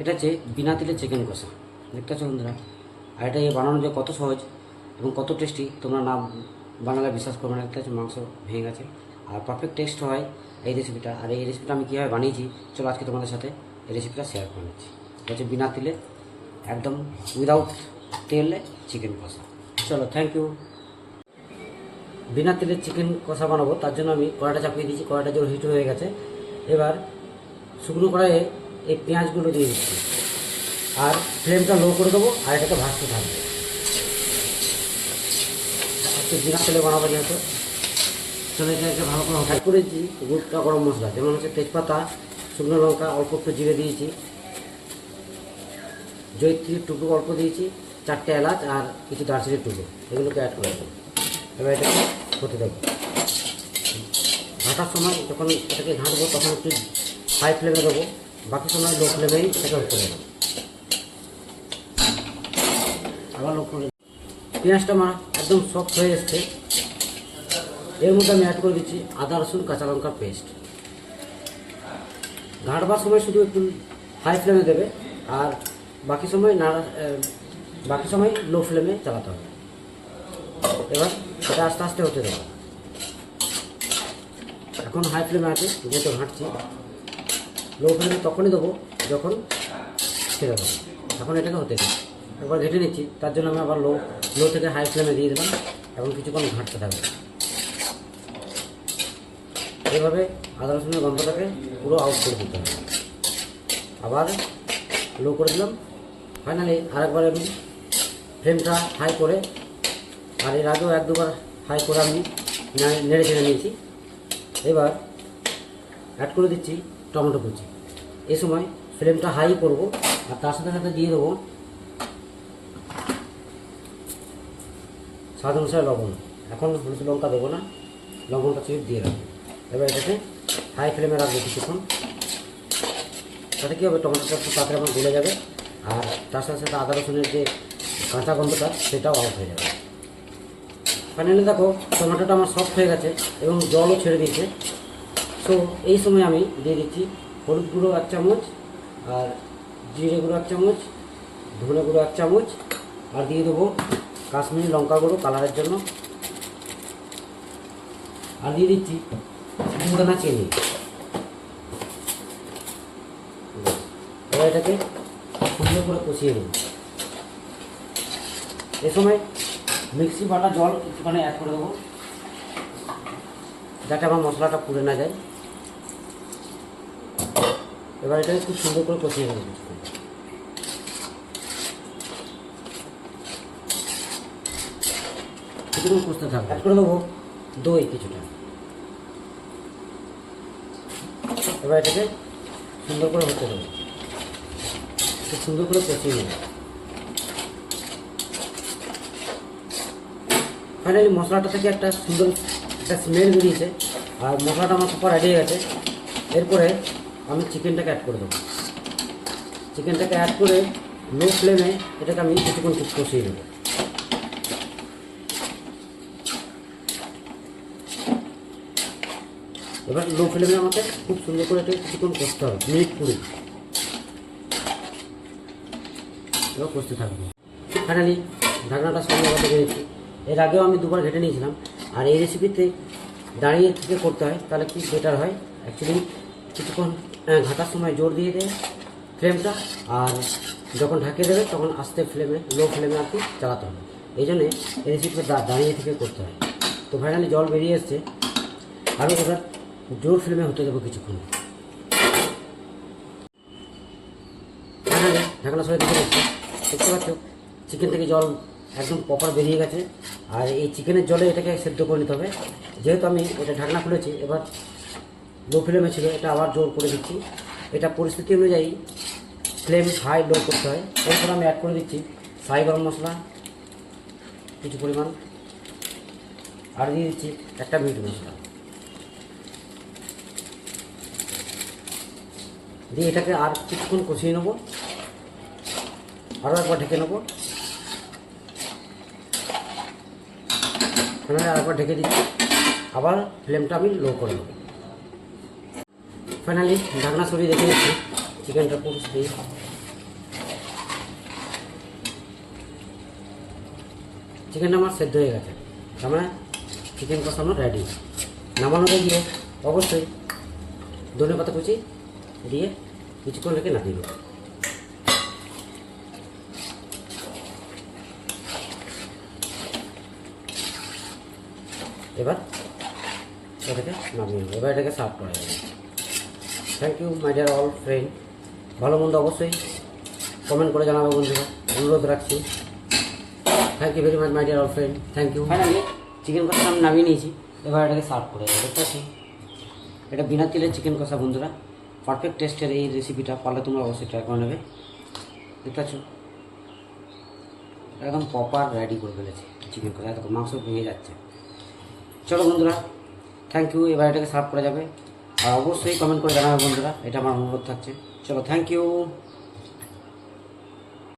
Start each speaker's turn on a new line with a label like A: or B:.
A: এটা হচ্ছে বিনা তেলে চিকেন কষা, দেখতে পাচ্ছ বন্ধুরা। আর এটা বানানো যে কত সহজ এবং কত টেস্টি, তোমরা না বানালে বিশ্বাস করবে না। দেখতে পাচ্ছ মাংস ভেঙে গেছে, আর পারফেক্ট টেস্ট হয় এই রেসিপিটা। আর এই রেসিপিটা আমি কীভাবে বানিয়েছি চলো আজকে তোমাদের সাথে এই রেসিপিটা শেয়ার করে নিচ্ছি। এটা হচ্ছে বিনা তেলে, একদম উইদাউট তেলে চিকেন কষা। চলো, থ্যাংক ইউ। বিনা তেলের চিকেন কষা বানাবো, তার জন্য আমি কড়াইটা চাপিয়ে দিয়েছি। কড়াইটা জোর হিট হয়ে গেছে। এবার শুকনো কড়াইয়ে এই পেঁয়াজগুলো দিয়ে দিচ্ছি, আর ফ্লেমটা লো করে দেবো, আর এটাকে ভাজতে থাকবে। একটু বিনা তেলে বানাবো যেহেতু, চলো এটাকে ভালো করে অ্যাড করেছি গোটা গরম মশলা, যেমন হচ্ছে তেজপাতা, শুকনো লঙ্কা, অল্প একটু জিরে দিয়েছি, জয়িত্রীর টুকরো অল্প দিয়েছি, 4টে এলাচ আর কিছু দারচিনির টুকরো, এগুলোকে অ্যাড করে দেবো। এবার এটাকে হতে দেবো। ঘাটার সময় যখন এটাকে ঘাঁটবো তখন একটু হাই ফ্লেমে দেবো, বাকি সময় লো ফ্লেমেই এটাকে হতে দেবো। আবার লো করে পেঁয়াজটা আমার একদম সফট হয়ে এসছে। এর মধ্যে আমি অ্যাড করে দিচ্ছি আদা রসুন কাঁচা লঙ্কার পেস্ট। ঘাঁটবার সময় শুধু একটু হাই ফ্লেমে দেবে, আর বাকি সময় লো ফ্লেমে চালাতে হবে। এবার এটা আস্তে আস্তে হতে দেবো। এখন হাই ফ্লেমে আছে যেহেতু ঘাঁটছি, লো ফ্লেমে তখনই দেবো যখন ছেড়ে দেবো। এখন এটাকে হতে দেবো। একবার ঘেটে নিচ্ছি, তার জন্য আমি আবার লো থেকে হাই ফ্লেমে দিয়ে দিলাম এবং কিছুক্ষণ ঘাঁটতে থাকবে। এইভাবে আদা রসুনের গন্ধটাকে পুরো আউট করে দিতে হবে। আবার লো করে দিলাম। ফাইনালি আরেকবার আমি ফ্লেমটা হাই করে, আর এর আগেও 1-2বার হাই করে আমি নেড়ে চেড়ে নিয়েছি। এবার অ্যাড করে দিচ্ছি টমেটো কুচি। এই সময় ফ্লেমটা হাই করব, আর তার সাথে সাথে দিয়ে দেবো স্বাদ অনুসারে লবণ। এখন হলুদ লঙ্কা দেবো না, লবণটা চিপ দিয়ে রাখবো। এবার এটাকে হাই ফ্লেমে রাখবো কিছুক্ষণ। তাতে কী হবে, টমেটোটা একটু তাড়াতাড়ি আমার গলে যাবে, আর তার সাথে সাথে আদা রসুনের যে কাঁচা গন্ধটা সেটাও আউট হয়ে যাবে। ফাইনালি দেখো টমেটোটা আমার সফট হয়ে গেছে এবং জলও ছেড়ে দিয়েছে। সো এই সময় আমি দিয়ে দিচ্ছি হলুদ গুঁড়ো 1 চামচ, আর জিরে গুঁড়ো 1 চামচ, ধনে গুঁড়ো 1 চামচ, আর দিয়ে দেবো কাশ্মীরি লঙ্কা গুঁড়ো কালারের জন্য, আর দিয়ে দিচ্ছি 2 দানা চিনি। এবার এটাকে সুন্দর করে কষিয়ে নেব। এ সময় মিক্সি বাটা জল কিছুখানে অ্যাড করে দেবো, যাতে আমার মশলাটা পুড়ে না যায়। এবার এটাকে খুব সুন্দর করে কষিয়ে নেব। কিছুক্ষণ কষতে থাকবে। অ্যাড করে দেবো দই কিছুটা। এবার এটাকে সুন্দর করে হতে দেবো, খুব সুন্দর করে কষিয়ে নেব। ফাইনালি মশলাটা থেকে একটা সুন্দর একটা স্মেল বেরিয়েছে, আর মশলাটা আমার সুপার রেডি হয়ে গেছে। এরপরে আমি চিকেনটাকে অ্যাড করে দেবো। চিকেনটাকে অ্যাড করে লো ফ্লেমে এটাকে আমি কিছুক্ষণ কষিয়ে নেব। এবার লো ফ্লেমে আমাকে খুব সুন্দর করে এটা কিছুক্ষণ কষতে হবে, মিনিট 20। এবার কষতে থাকবো। ফাইনালি ঢাকনাটা সামনে কথা বেরিয়েছি। এর আগেও আমি 2বার ঘেটে নিয়েছিলাম। আর এই রেসিপিতে দাঁড়িয়ে থেকে করতে হয়, তাহলে কি বেটার হয়। অ্যাকচুয়ালি কিছুক্ষণ ঘাটার সময় জোর দিয়ে দেয় ফ্লেমটা, আর যখন ঢাকিয়ে দেবে তখন আস্তে ফ্লেমে লো ফ্লেমে আর কি চালাতে হবে। এই জন্যে এই রেসিপিটা দাঁড়িয়ে থেকে করতে হয়। তো ফাইনালি জল বেরিয়ে এসছে, আরও এবার জোর ফ্লেমে হতে দেবো কিছুক্ষণ। ফাইনালি ঢাকনা সরে দিতে দেখছি, দেখতে পাচ্ছ চিকেন থেকে জল একদম প্রপার বেরিয়ে গেছে। আর এই চিকেনের জলে এটাকে সেদ্ধ করে নিতে হবে। যেহেতু আমি এটা ঢাকনা খুলেছি, এবার লো ফ্লেমে ছিল, এটা আবার জোর করে দিচ্ছি। এটা পরিস্থিতি অনুযায়ী ফ্লেম হাই লো করতে হয়। এরপর আমি অ্যাড করে দিচ্ছি শাহি গরম মশলা কিছু পরিমাণ, আর দিয়ে দিচ্ছি একটা মিট মশলা দিয়ে এটাকে আর কিছুক্ষণ কষিয়ে নেবো। আরও একবার ঢেকে নেবো। আরেকবার ঢেকে দিচ্ছি, আবার ফ্লেমটা আমি লো করে নেব। ফাইনালি ঢাকনা সরিয়ে দেখে নিচ্ছি চিকেনটা পুরো চিকেনটা আমার সেদ্ধ হয়ে গেছে, তার মানে চিকেন কষানো রেডি। নামানোতে গিয়ে অবশ্যই ধনে পাতা কুচি দিয়ে কিছুক্ষণ রেখে নামিয়ে দেবো। এবার এটাকে নামিয়ে নেবো, এবার এটাকে সার্ভ করা যাবে। Thank you my dear all friend. ভালো মন্দ অবশ্যই কমেন্ট করে জানাবো বন্ধুরা, অনুরোধ রাখছি। Thank you very much my dear all friend, thank you. Finally chicken kosha আমি নামিয়ে নিয়েছি, এবার এটাকে সার্ভ করে দেবো। দেখতে পাচ্ছি এটা বিনা তেলের চিকেন কষা বন্ধুরা, পারফেক্ট টেস্টের এই রেসিপিটা, পারলে তোমরা অবশ্যই ট্রাই করে নেবে। দেখতে পাচ্ছ একদম প্রপার রেডি করে ফেলেছি চিকেন কষা, এত মাংস ভেঙে যাচ্ছে। চলো বন্ধুরা, থ্যাংক ইউ। এবার এটাকে সার্ভ করা যাবে, আর অবশ্যই কমেন্ট করে জানাবে বন্ধুরা, এটা আমার অনুরোধ থাকছে। চলো, থ্যাংক ইউ।